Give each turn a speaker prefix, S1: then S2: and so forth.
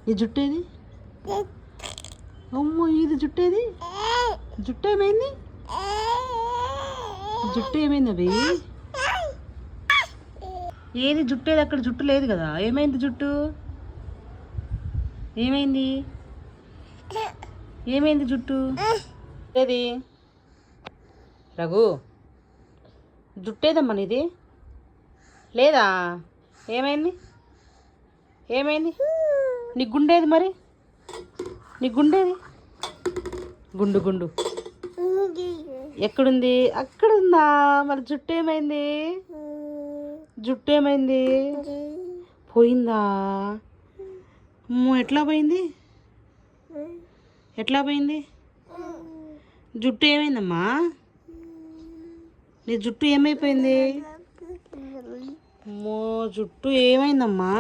S1: ఈ జుట్టు ఏది? అమ్మో ఇది జుట్టు ఏది? జుట్టు ఏమైంది? జుట్టు ఏమైంది అవి? ఏది జుట్టు ఏది? అక్కడ జుట్టు లేదు కదా, ఏమైంది జుట్టు? ఏమైంది? ఏమైంది జుట్టు ఏది? రఘు జుట్టేదమ్మా నీది లేదా? ఏమైంది? ఏమైంది? నీ గుండేది మరి? నీ గుండేది? గుండు గుండు ఎక్కడుంది? అక్కడ ఉందా? మరి జుట్టు ఏమైంది? జుట్టు ఏమైంది? పోయిందా? అమ్మో ఎట్లా పోయింది? ఎట్లా పోయింది? జుట్టు ఏమైందమ్మా? నీ జుట్టు ఏమైపోయింది? అమ్మో జుట్టు ఏమైందమ్మా?